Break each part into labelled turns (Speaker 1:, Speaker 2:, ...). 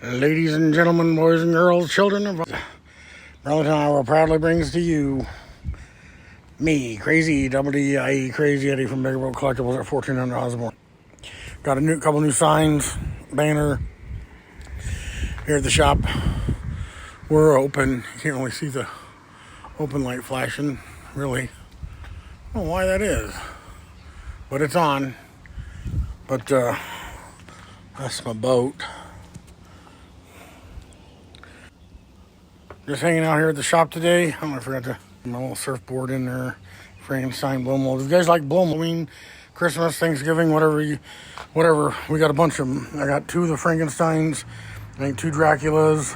Speaker 1: Ladies and gentlemen, boys and girls, children of Burlington, Iowa proudly brings to you me, Crazy Double D-I-E, Crazy Eddie from Big World Collectibles at 1400 Osborne. Got a couple new signs, banner here at the shop. We're open. You can't really see the open light flashing, really. I don't know why that is, but it's on. But that's my boat. Just hanging out here at the shop today. I forgot to put my little surfboard in there. Frankenstein blow molds. If you guys like blow molds, Halloween, Christmas, Thanksgiving, whatever. We got a bunch of them. I got 2 of the Frankensteins. I think 2 Draculas.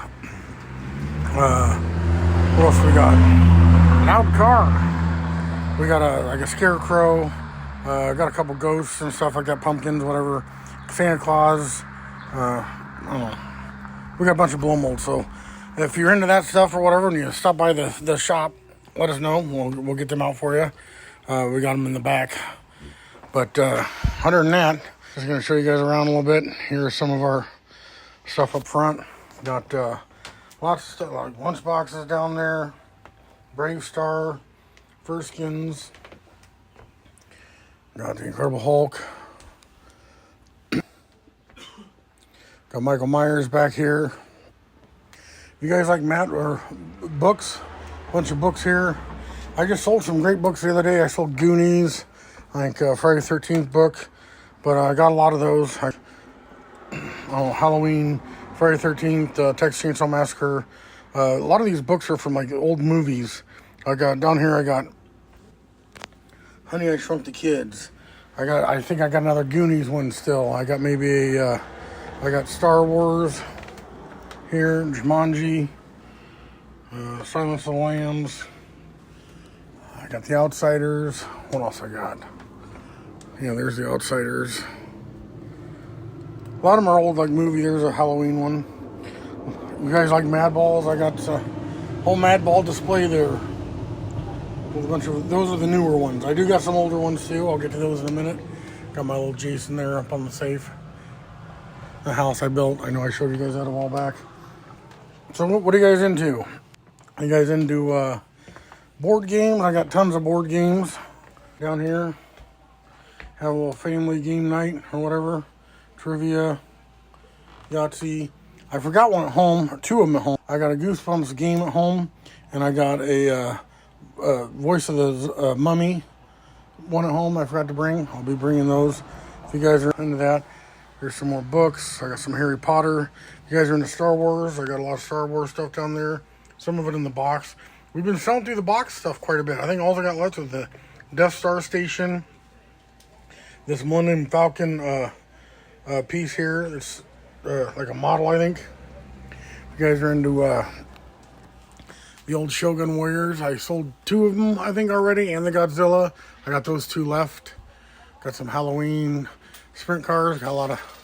Speaker 1: What else we got? Loud car. We got a scarecrow. Got a couple ghosts and stuff like that. Pumpkins, whatever. Santa Claus. I don't know. We got a bunch of blow molds, so if you're into that stuff or whatever and you stop by the shop, let us know. We'll get them out for you. We got them in the back. But other than that, just going to show you guys around a little bit. Here's some of our stuff up front. Got lots of stuff like lunch boxes down there. Brave Star. Furskins. Got the Incredible Hulk. Got Michael Myers back here. You guys like Matt or books? A bunch of books here. I just sold some great books the other day. I sold Goonies, I think Friday the 13th book, but I got a lot of those. Halloween, Friday the 13th, Texas Chainsaw Massacre. A lot of these books are from like old movies. I got down here. I got Honey, I Shrunk the Kids. I think I got another Goonies one still. I got maybe I got Star Wars. Here, Jumanji, Silence of the Lambs. I got The Outsiders. What else I got? Yeah, there's The Outsiders. A lot of them are old, like movie. There's a Halloween one. You guys like Mad Balls? I got a whole Mad Ball display there. There's a bunch of those are the newer ones. I do got some older ones too. I'll get to those in a minute. Got my little Jason there up on the safe. The house I built. I know I showed you guys that a while back. So what are you guys into? Are you guys into board games? I got tons of board games down here. Have a little family game night or whatever. Trivia, Yahtzee. I forgot one at home, 2 of them at home. I got a Goosebumps game at home, and I got a Voice of the Mummy one at home I forgot to bring. I'll be bringing those if you guys are into that. Here's some more books. I got some Harry Potter. If you guys are into Star Wars, I got a lot of Star Wars stuff down there. Some of it in the box. We've been selling through the box stuff quite a bit. I think all I got left was the Death Star Station. This Millennium Falcon piece here. It's like a model, I think. If you guys are into the old Shogun Warriors, I sold 2 of them, I think, already, and the Godzilla. I got those 2 left. Got some Halloween sprint cars. Got a lot of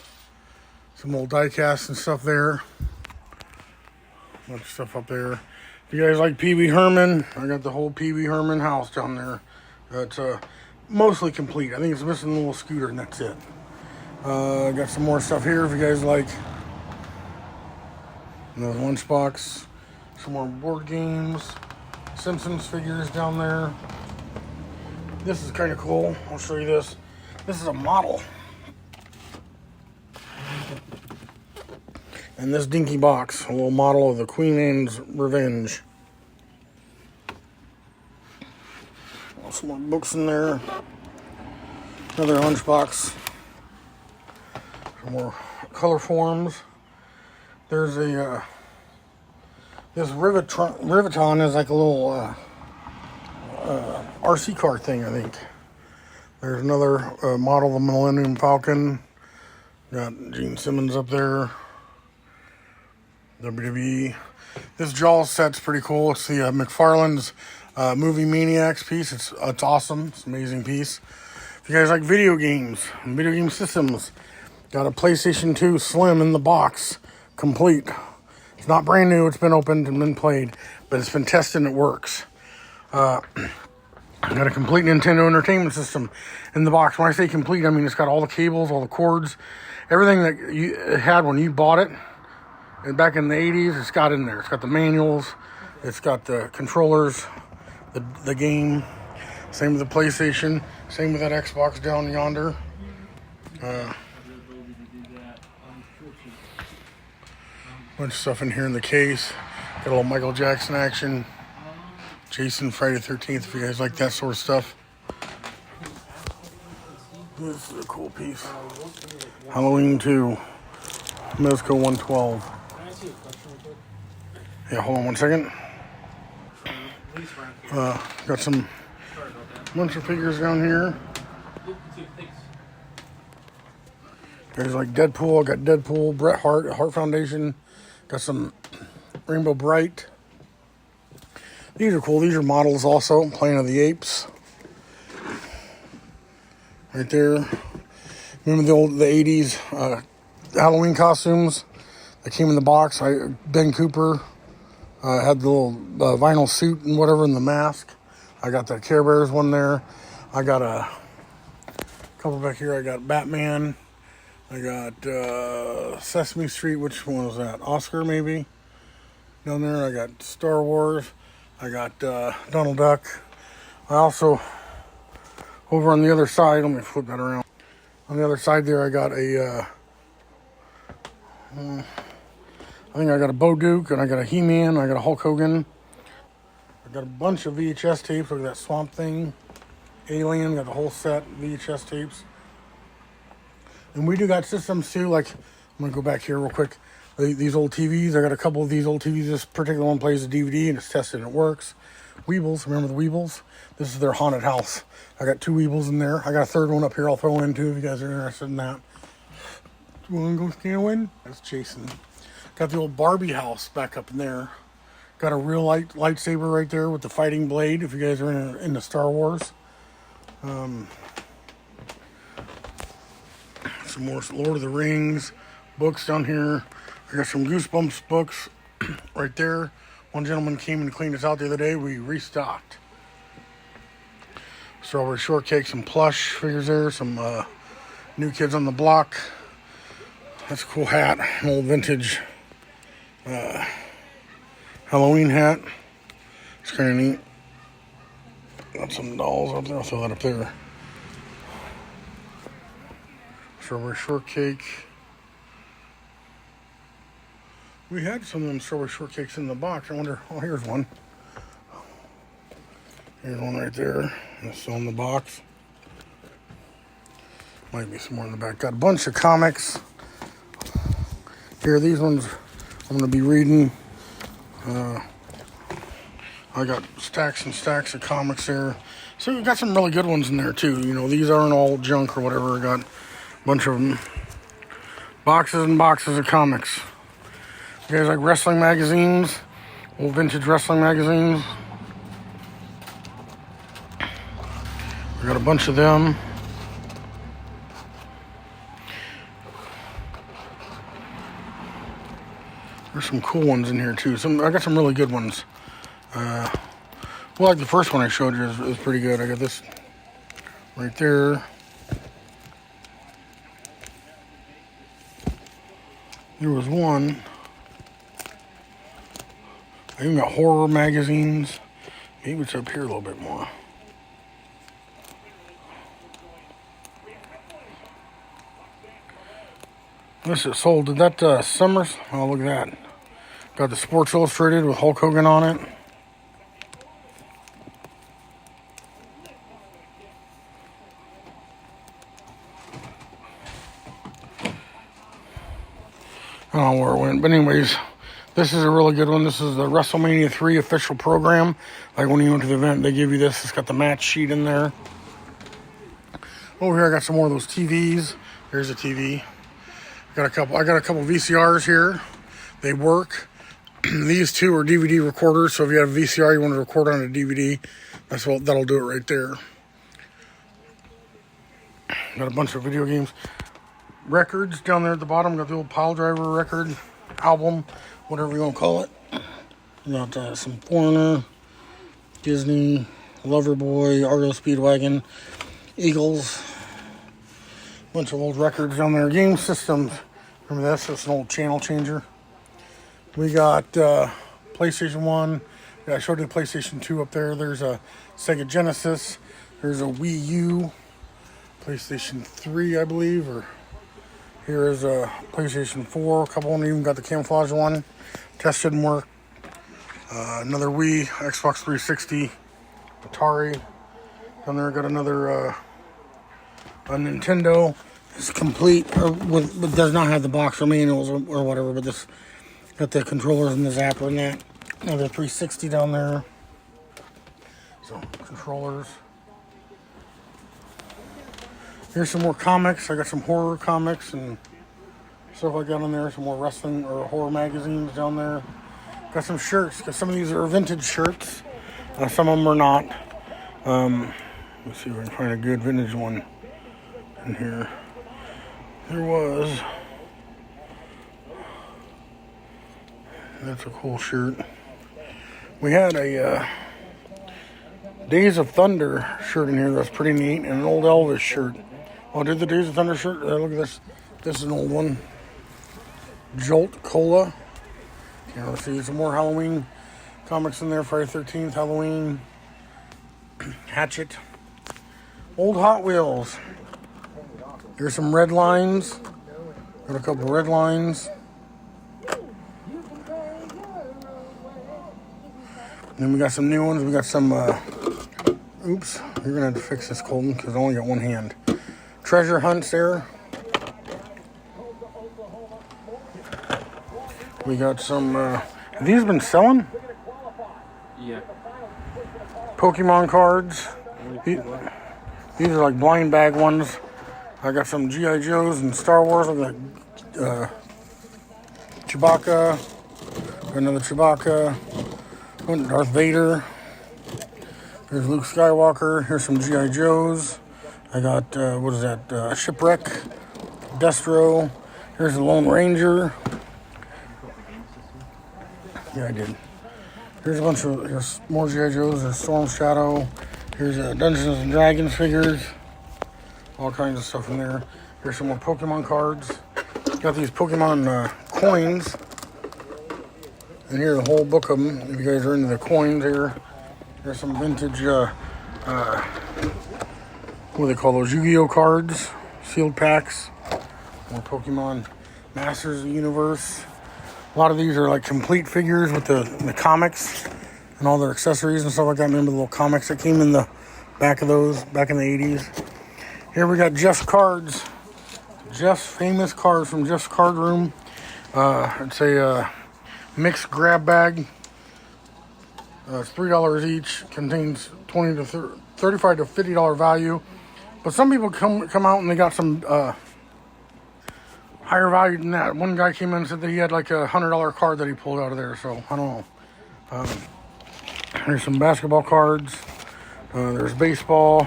Speaker 1: some old die casts and stuff there. A bunch of stuff up there. If you guys like Pee Wee Herman, I got the whole Pee Wee Herman house down there. It's mostly complete. I think it's missing a little scooter and that's it. Got some more stuff here if you guys like. Another lunchbox. Some more board games. Simpsons figures down there. This is kind of cool. I'll show you this. This is a model. And this dinky box, a little model of the Queen Anne's Revenge. Some more books in there. Another lunchbox. Some more color forms. There's a this Riveton is like a little RC car thing, I think. There's another model of the Millennium Falcon. Got Gene Simmons up there. WWE. This Jaws set's pretty cool. It's the McFarlane's Movie Maniacs piece. It's awesome. It's an amazing piece. If you guys like video games and video game systems, got a PlayStation 2 Slim in the box, complete. It's not brand new. It's been opened and been played, but it's been tested and it works. Got a complete Nintendo Entertainment System in the box. When I say complete, I mean it's got all the cables, all the cords, everything that you had when you bought it. And back in the 80s, it's got in there. It's got the manuals. It's got the controllers, the game. Same with the PlayStation. Same with that Xbox down yonder. Bunch of stuff in here in the case. Got a little Michael Jackson action. Jason, Friday the 13th, if you guys like that sort of stuff. This is a cool piece. Halloween 2. Mezco 112. Yeah, hold on one second. Got some bunch of figures down here. There's like Deadpool. I got Deadpool, Bret Hart, Hart Foundation. Got some Rainbow Bright. These are cool. These are models also. Planet of the Apes. Right there. Remember the 80s Halloween costumes that came in the box? Ben Cooper had the little vinyl suit and whatever and the mask. I got the Care Bears one there. I got a couple back here. I got Batman. I got Sesame Street. Which one was that? Oscar, maybe? Down there. I got Star Wars. I got Donald Duck. I also, over on the other side, let me flip that around. On the other side there, I got a, I think I got a Bo Duke, and I got a He-Man, I got a Hulk Hogan. I got a bunch of VHS tapes. Look at that Swamp Thing, Alien, got the whole set, VHS tapes. And we do got systems too, like, I'm going to go back here real quick. These old TVs, I got a couple of these old TVs. This particular one plays a DVD and it's tested and it works. Weebles, remember the Weebles? This is their haunted house. I got 2 Weebles in there. I got a third one up here I'll throw in too if you guys are interested in that. You want to go stand in? That's Jason. Got the old Barbie house back up in there. Got a real lightsaber right there with the fighting blade if you guys are into Star Wars. Some more Lord of the Rings books down here. I got some Goosebumps books right there. One gentleman came and cleaned us out the other day. We restocked. Strawberry Shortcake, some plush figures there. Some New Kids on the Block. That's a cool hat. An old vintage Halloween hat. It's kind of neat. Got some dolls up there. I'll throw that up there. Strawberry Shortcake. We had some of them Strawberry Shortcakes in the box. I wonder, oh, here's one. Here's one right there. It's still in the box. Might be some more in the back. Got a bunch of comics. Here, these ones I'm going to be reading. I got stacks and stacks of comics there. So we got some really good ones in there too. You know, these aren't all junk or whatever. I got a bunch of them. Boxes and boxes of comics. You guys like wrestling magazines? Old vintage wrestling magazines. We got a bunch of them. There's some cool ones in here too. I got some really good ones. Well, like the first one I showed you is pretty good. I got this right there. There was one. I even got horror magazines. Maybe it's up here a little bit more. This is sold. Did that Summers? Oh, look at that. Got the Sports Illustrated with Hulk Hogan on it. I don't know where it went, but anyways, this is a really good one. This is the WrestleMania 3 official program. Like when you went to the event, they give you this. It's got the match sheet in there. Over here, I got some more of those TVs. Here's a TV. I got a couple VCRs here. They work. These two are DVD recorders, so if you have a VCR you want to record on a DVD, that'll do it right there. Got a bunch of video games. Records down there at the bottom. Got the old Pile Driver record, album, whatever you want to call it. Got some Foreigner, Disney, Loverboy, Argo Speedwagon, Eagles. Bunch of old records down there. Game systems. Remember this? It's an old channel changer. We got PlayStation 1. Yeah, I showed you the PlayStation 2 up there. There's a Sega Genesis. There's a Wii U. PlayStation 3, I believe. Or here is a PlayStation 4. A couple of them even got the camouflage one. Test didn't work. Another Wii, Xbox 360, Atari. Down there got another a Nintendo. It's complete, but does not have the box or manuals or whatever, but this got the controllers and the zapper and that. Another 360 down there. So, controllers. Here's some more comics. I got some horror comics and stuff like that on there. Some more wrestling or horror magazines down there. Got some shirts, because some of these are vintage shirts. Some of them are not. Let's see if I can find a good vintage one in here. There was. That's a cool shirt. We had a Days of Thunder shirt in here that's pretty neat, and an old Elvis shirt. Oh, did the Days of Thunder shirt? Look at this. This is an old one. Jolt Cola. Yeah, let's see, some more Halloween comics in there. Friday 13th, Halloween. Hatchet. Old Hot Wheels. Here's some red lines. Got a couple of red lines. Then we got some new ones. We got some, oops, you're going to have to fix this, Colton, because I only got one hand. Treasure hunts there. We got some, have these been selling?
Speaker 2: Yeah.
Speaker 1: Pokemon cards. These are like blind bag ones. I got some G.I. Joes and Star Wars. I got Chewbacca. Got another Chewbacca. Darth Vader. Here's Luke Skywalker. Here's some G.I. Joes. I got, what is that? Shipwreck. Destro. Here's the Lone Ranger. Yeah, I did. Here's a bunch of, here's more G.I. Joes. There's Storm Shadow. Here's Dungeons and Dragons figures. All kinds of stuff in there. Here's some more Pokemon cards. Got these Pokemon coins. And here's a whole book of them. If you guys are into the coins here. There's some vintage, what do they call those? Yu-Gi-Oh cards. Sealed packs. More Pokemon Masters of the Universe. A lot of these are like complete figures with the comics and all their accessories and stuff like that. Remember the little comics that came in the back of those back in the 80s. Here we got Jeff's cards. Jeff's famous cards from Jeff's Card Room. It's a mixed grab bag. It's $3 each. Contains $35 to $50 value. But some people come out and they got some higher value than that. One guy came in and said that he had like a $100 card that he pulled out of there. So I don't know. There's some basketball cards. There's baseball.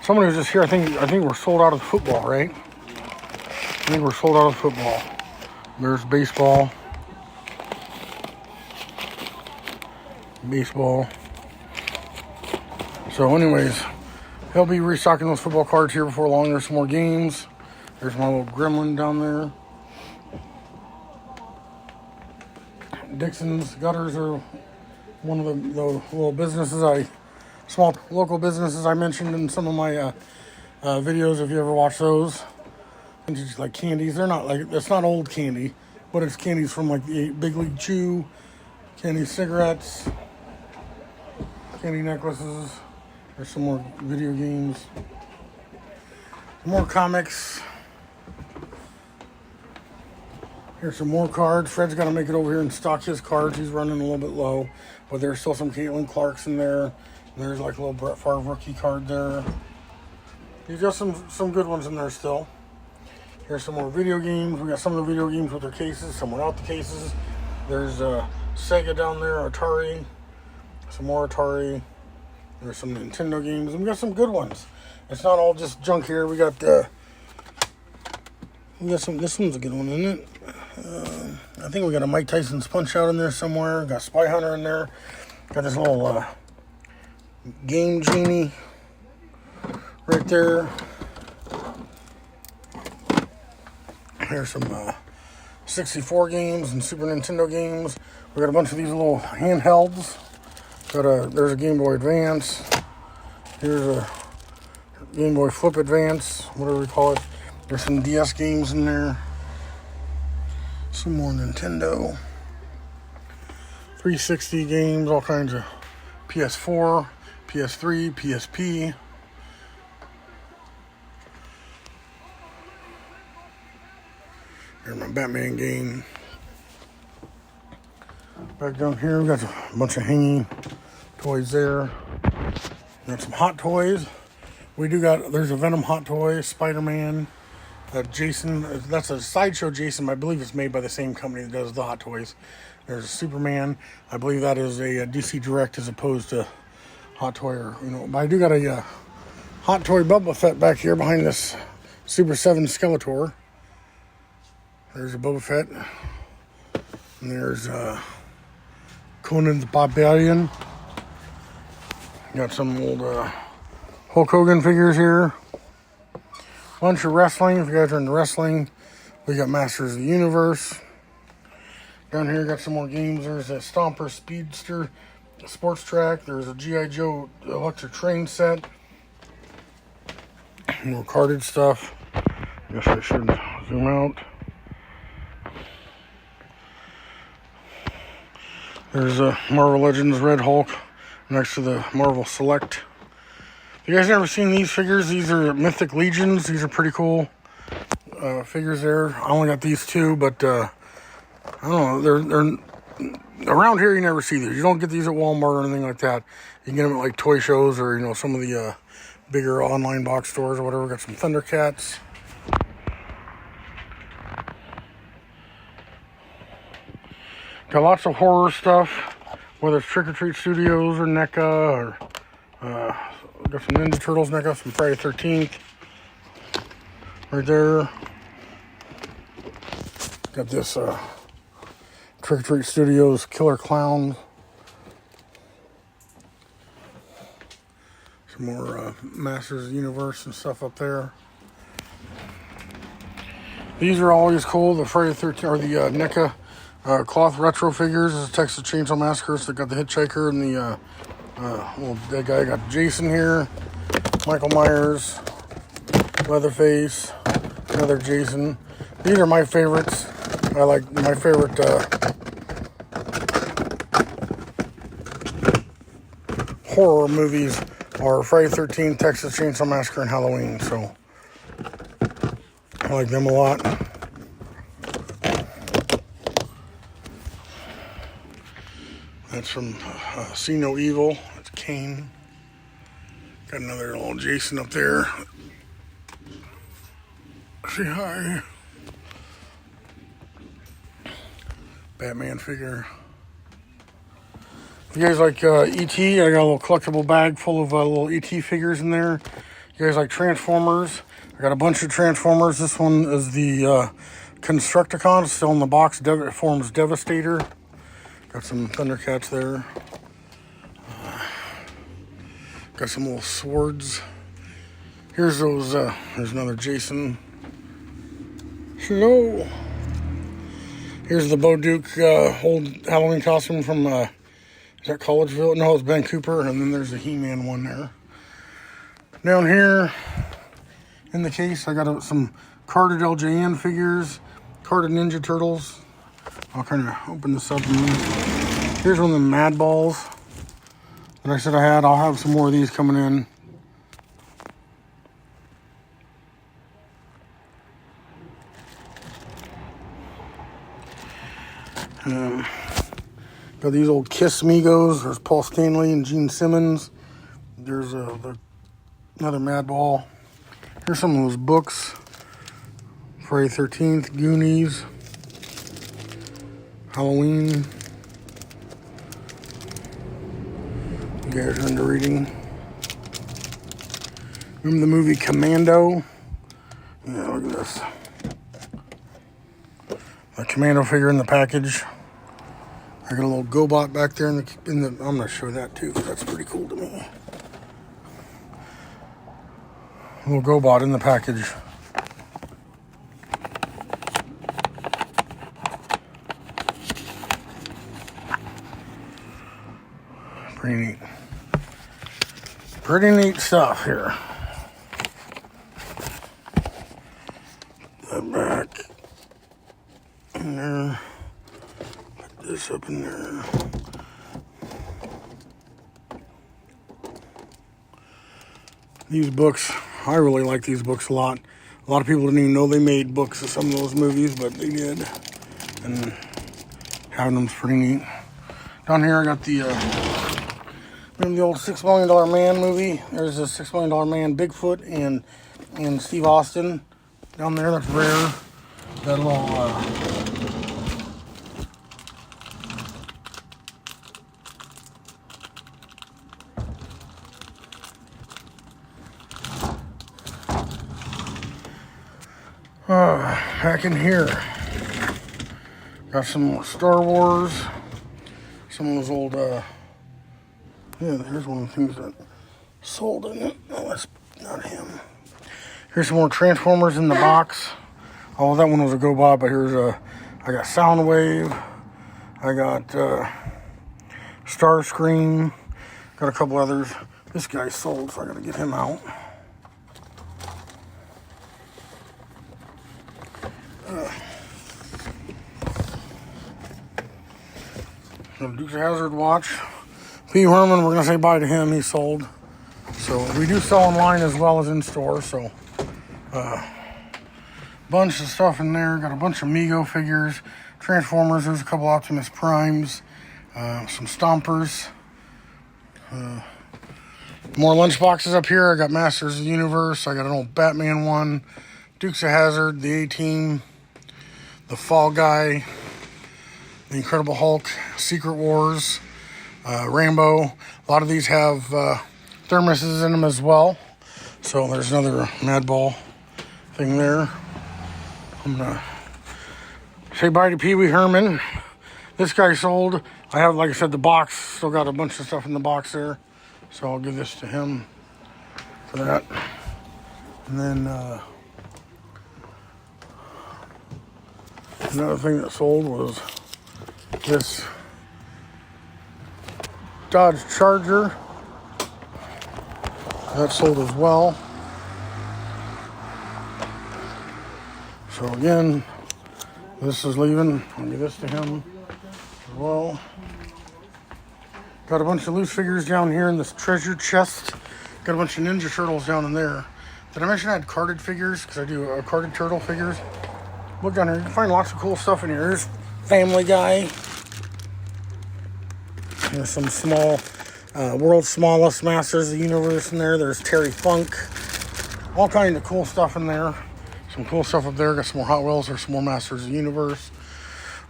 Speaker 1: Someone was just here. I think we're sold out of football, right? I think we're sold out of football. There's baseball. Baseball. So anyways, he'll be restocking those football cards here before long. There's some more games. There's my little gremlin down there. Dixon's Gutters are one of the little businesses small local businesses I mentioned in some of my videos. If you ever watch those, and just like candies, they're not like, it's not old candy, but it's candies from like the Big League Chew, candy cigarettes, candy necklaces. There's some more video games, more comics. Here's some more cards. Fred's got to make it over here and stock his cards. He's running a little bit low, but there's still some Caitlin Clarks in there. There's like a little Brett Favre rookie card there. He's got some good ones in there still. Here's some more video games. We got some of the video games with their cases, some without the cases. There's Sega down there, Atari, some more Atari. There's some Nintendo games, and we got some good ones. It's not all just junk here. We got some. This one's a good one, isn't it? I think we got a Mike Tyson's Punch Out in there somewhere. Got Spy Hunter in there. Got this little Game Genie right there. Here's some 64 games and Super Nintendo games. We got a bunch of these little handhelds. There's a Game Boy Advance. Here's a Game Boy Flip Advance, whatever we call it. There's some DS games in there. Some more Nintendo. 360 games, all kinds of PS4, PS3, PSP. Here's my Batman game. Back down here, we got a bunch of hanging toys there. Got some Hot Toys. There's a Venom Hot Toy, Spider-Man, Jason. That's a Sideshow Jason. I believe it's made by the same company that does the Hot Toys. There's a Superman. I believe that is a DC Direct as opposed to Hot Toy. But I do got a Hot Toy Boba Fett back here behind this Super 7 Skeletor. There's a Boba Fett. And there's Conan the Barbarian. Got some old Hulk Hogan figures here. Bunch of wrestling. If you guys are into wrestling, we got Masters of the Universe. Down here, got some more games. There's a Stomper Speedster Sports Track. There's a G.I. Joe Electric Train set. More carded stuff. Guess I should zoom out. There's a Marvel Legends Red Hulk next to the Marvel Select. If you guys never seen these figures, these are Mythic Legions. These are pretty cool figures there. I only got these two, but I don't know. They're around here. You never see these. You don't get these at Walmart or anything like that. You can get them at like toy shows or some of the bigger online box stores or whatever. Got some Thundercats. Got lots of horror stuff, whether it's Trick or Treat Studios or NECA or got some Ninja Turtles NECA from Friday the 13th. Right there. Got this Trick or Treat Studios Killer Clown. Some more Masters of the Universe and stuff up there. These are always cool. The Friday the 13th or the NECA cloth retro figures. This is Texas Chainsaw Massacre. So they got the Hitchhiker and the little dead guy. Got Jason here, Michael Myers, Leatherface, another Jason. These are my favorites. I like my favorite horror movies are Friday the 13th, Texas Chainsaw Massacre, and Halloween. So I like them a lot. That's from See No Evil. That's Kane. Got another little Jason up there. Say hi. Batman figure. If you guys like E.T., I got a little collectible bag full of little E.T. figures in there. You guys like Transformers? I got a bunch of Transformers. This one is the Constructicon. It's still in the box. It forms Devastator. Got some Thundercats there. Got some little swords. Here's those. There's another Jason. Hello. Here's the Bo Duke old Halloween costume from, is that Collegeville? No, it's Ben Cooper. And then there's a He-Man one there. Down here in the case, I got some carded LJN figures, carded Ninja Turtles. I'll kind of open this up. Here's one of the Mad Balls that I said I had. I'll have some more of these coming in. Got these old Kiss Migos. There's Paul Stanley and Gene Simmons. There's another Mad Ball. Here's some of those books. Friday the 13th, Goonies, Halloween. You guys are into reading. Remember the movie Commando? Yeah, look at this. A Commando figure in the package. I got a little GoBot back there in the. I'm gonna show that too, because that's pretty cool to me. A little GoBot in the package. Pretty neat. Pretty neat stuff here. That back in there. Put this up in there. These books, I really like these books a lot. A lot of people didn't even know they made books of some of those movies, but they did. And having them's pretty neat. Down here I got the remember the old $6 Million Man movie? There's a $6 Million Man, Bigfoot, and Steve Austin down there. That's rare. That little back in here, got some more Star Wars, some of those old, yeah, here's one of the things that sold in it. No, that's not him. Here's some more Transformers in the box. Oh, that one was a go-buy, but here's I got Soundwave, I got Starscream, got a couple others. This guy sold, so I gotta get him out. The Dukes of Hazzard watch. P. Herman, we're going to say bye to him. He sold. So we do sell online as well as in store. So bunch of stuff in there. Got a bunch of Mego figures. Transformers. There's a couple Optimus Primes. Some Stompers. More lunchboxes up here. I got Masters of the Universe. I got an old Batman one. Dukes of Hazzard. The A-Team. The Fall Guy. The Incredible Hulk, Secret Wars, Rambo. A lot of these have thermoses in them as well. So there's another Madball thing there. I'm going to say bye to Pee Wee Herman. This guy sold. I have, like I said, the box. Still got a bunch of stuff in the box there. So I'll give this to him for that. And then another thing that sold was this Dodge Charger. That sold as well. So again, this is leaving. I'll give this to him as well. Got a bunch of loose figures down here in this treasure chest. Got a bunch of Ninja Turtles down in there. Did I mention I had carded figures? Because I do carded turtle figures. Look down here. You can find lots of cool stuff in here. There's Family Guy. There's some small, World's Smallest Masters of the Universe in there. There's Terry Funk. All kinds of cool stuff in there. Some cool stuff up there. Got some more Hot Wheels. There's some more Masters of the Universe.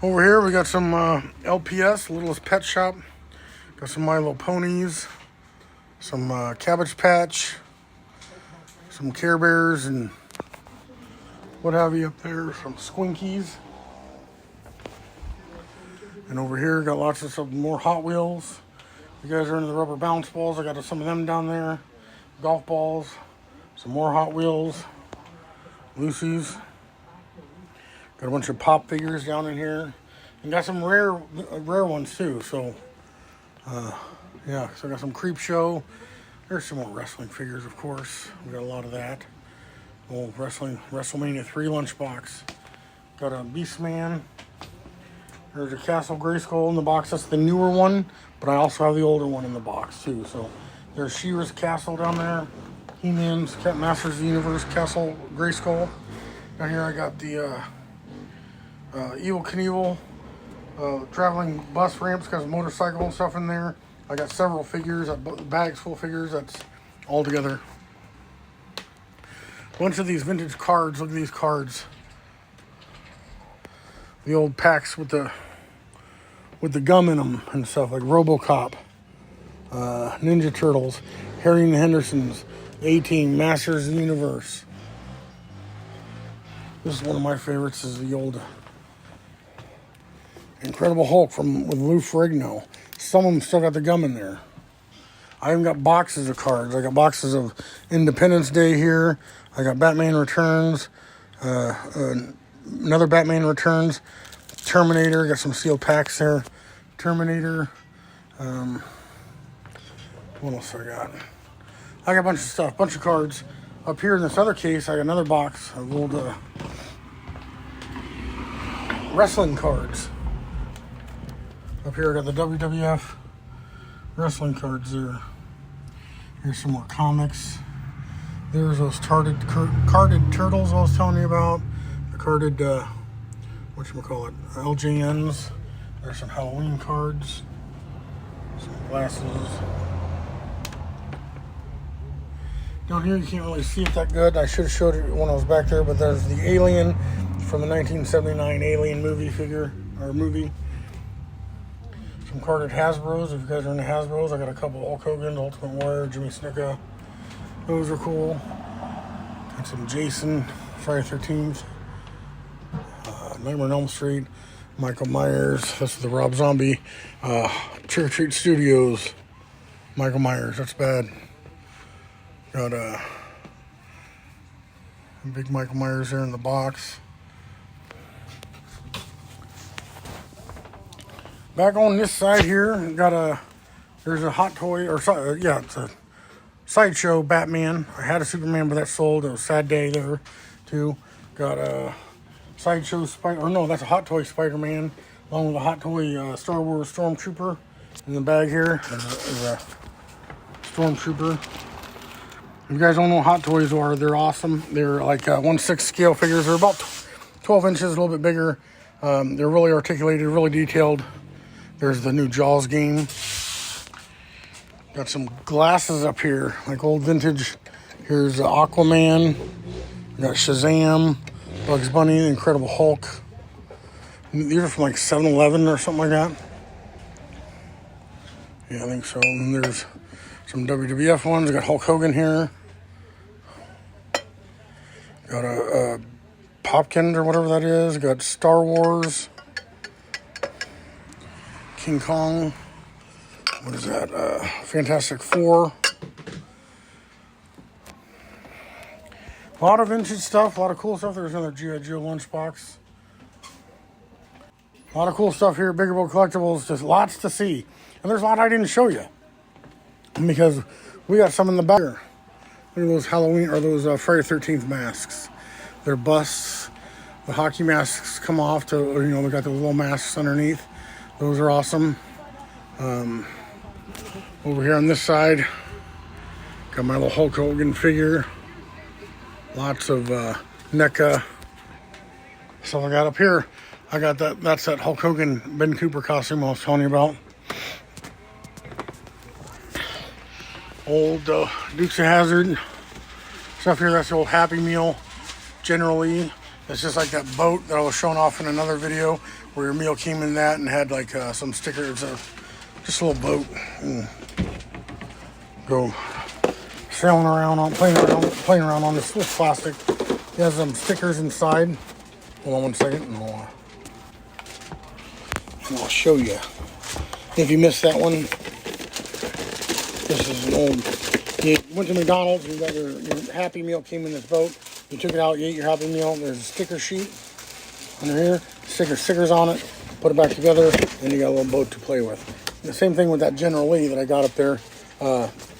Speaker 1: Over here, we got some LPS, Littlest Pet Shop. Got some My Little Ponies. Some Cabbage Patch. Some Care Bears and what have you up there. Some Squinkies. And over here, got lots of some more Hot Wheels. You guys are into the rubber bounce balls. I got some of them down there. Golf balls. Some more Hot Wheels. Lucy's. Got a bunch of pop figures down in here. And got some rare ones too. So, yeah. So I got some Creep Show. There's some more wrestling figures, of course. We got a lot of that. Old WrestleMania 3 lunchbox. Got a Beastman. There's a Castle Grayskull in the box. That's the newer one, but I also have the older one in the box too. So there's She-Ra's Castle down there. He-Man's Masters of the Universe Castle Grayskull. Down here I got the Evel Knievel traveling bus ramps. Got a motorcycle and stuff in there. I got several figures, bags full of figures. That's all together. A bunch of these vintage cards. Look at these cards. The old packs with the gum in them and stuff, like RoboCop, Ninja Turtles, Harry and the Hendersons, A-Team, Masters of the Universe. This is one of my favorites. Is the old Incredible Hulk with Lou Ferrigno. Some of them still got the gum in there. I even got boxes of cards. I got boxes of Independence Day here. I got Batman Returns. Another Batman Returns, Terminator, got some sealed packs there, Terminator, What else I got? I got a bunch of stuff, bunch of cards. Up here in this other case, I got another box of old wrestling cards. Up here, I got the WWF wrestling cards there. Here's some more comics. There's those carded turtles I was telling you about. The carded, whatchamacallit, LJNs. There's some Halloween cards. Some glasses. Down here you can't really see it that good. I should have showed it when I was back there, but there's the Alien from the 1979 Alien movie figure, or movie. Some carded Hasbros, if you guys are into Hasbros. I got a couple Hulk Hogan, Ultimate Warrior, Jimmy Snuka. Those are cool. Got some Jason, Friday 13th, Nightmare on Elm Street, Michael Myers. This is the Rob Zombie, Trick or Treat Studios. Michael Myers, that's bad. Got a big Michael Myers there in the box. Back on this side here, there's a hot toy, or it's a Sideshow Batman. I had a Superman, but that sold. It was a sad day there, too. Got a Sideshow that's a Hot Toy Spider-Man, along with a Hot Toy Star Wars Stormtrooper. In the bag here is a Stormtrooper. If you guys don't know what Hot Toys are, they're awesome. They're like 1/6 scale figures. They're about 12 inches, a little bit bigger. They're really articulated, really detailed. There's the new Jaws game. Got some glasses up here, like old vintage. Here's Aquaman. We got Shazam, Bugs Bunny, the Incredible Hulk. These are from like 7-Eleven or something like that. Yeah, I think so. And there's some WWF ones. I got Hulk Hogan here. Got a Popkins or whatever that is. Got Star Wars. King Kong. What is that? Fantastic Four. A lot of vintage stuff. A lot of cool stuff. There's another G.I. Joe lunchbox. A lot of cool stuff here. Bigger Boat Collectibles. Just lots to see. And there's a lot I didn't show you, because we got some in the back here. Look at those Halloween, or those Friday 13th masks. They're busts. The hockey masks come off to, we got those little masks underneath. Those are awesome. Over here on this side, got my little Hulk Hogan figure. Lots of NECA stuff I got up here. I got that's that Hulk Hogan Ben Cooper costume I was telling you about. Old Dukes of Hazzard stuff here. That's the old Happy Meal. Generally, it's just like that boat that I was showing off in another video, where your meal came in that and had like some stickers. Just a little boat. And go sailing around playing around on this little plastic. It has some stickers inside. Hold on one second, and I'll show you. If you missed that one, this is an old. You went to McDonald's, you got your Happy Meal came in this boat. You took it out, you ate your Happy Meal. There's a sticker sheet under here, stickers on it. Put it back together, and you got a little boat to play with. The same thing with that General Lee that I got up there.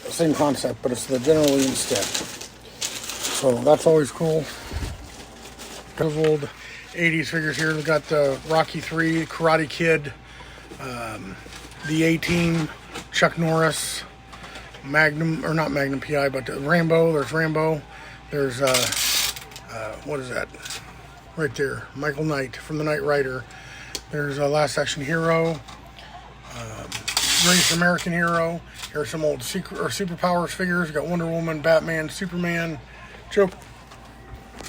Speaker 1: Same concept, but it's the General Lee instead. So that's always cool. Those old 80s figures here. We got the Rocky 3, Karate Kid, the A-Team, Chuck Norris, Magnum, or not Magnum PI, but Rambo. There's Rambo. There's, what is that? Right there. Michael Knight from the Knight Rider. There's a Last Action Hero. Greatest American Hero. Here's some old superpowers figures. We got Wonder Woman, Batman, Superman, Joker.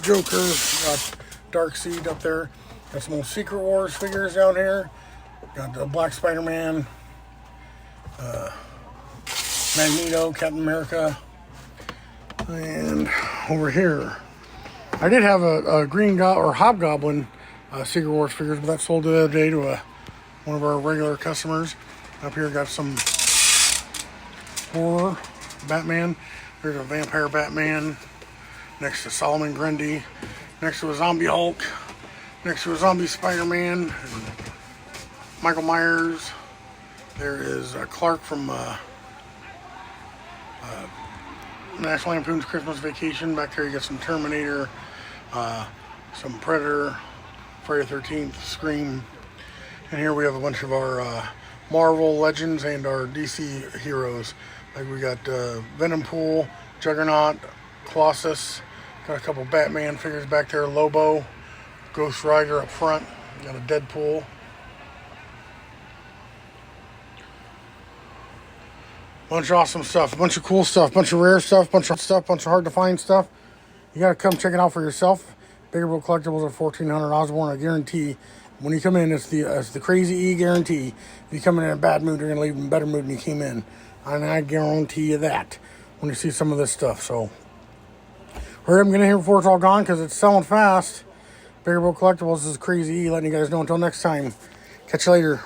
Speaker 1: Got Darkseid up there. Got some old Secret Wars figures down here. Got the Black Spider-Man, Magneto, Captain America. And over here, I did have a Green or Hobgoblin Secret Wars figures, but that sold the other day to one of our regular customers. Up here, got some horror Batman. There's a vampire Batman next to Solomon Grundy, next to a zombie Hulk, next to a zombie Spider-Man, and Michael Myers. There is Clark from National Lampoon's Christmas Vacation. Back there you got some Terminator, some Predator, Friday the 13th, Scream. And here we have a bunch of our Marvel Legends and our DC heroes. Like we got Venom Pool, Juggernaut, Colossus. Got a couple Batman figures back there, Lobo, Ghost Rider up front. Got a Deadpool. Bunch of awesome stuff, bunch of cool stuff, bunch of rare stuff, bunch of hard to find stuff. You gotta come check it out for yourself. Bigger Boat Collectibles at 1400 Osborne. I guarantee when you come in, it's the crazy E guarantee. If you come in a bad mood, you're gonna leave in a better mood than you came in, and I guarantee you that when you see some of this stuff. So hurry up and get in here before it's all gone because it's selling fast. Bigger Boat Collectibles is crazy E, letting you guys know. Until next time, catch you later.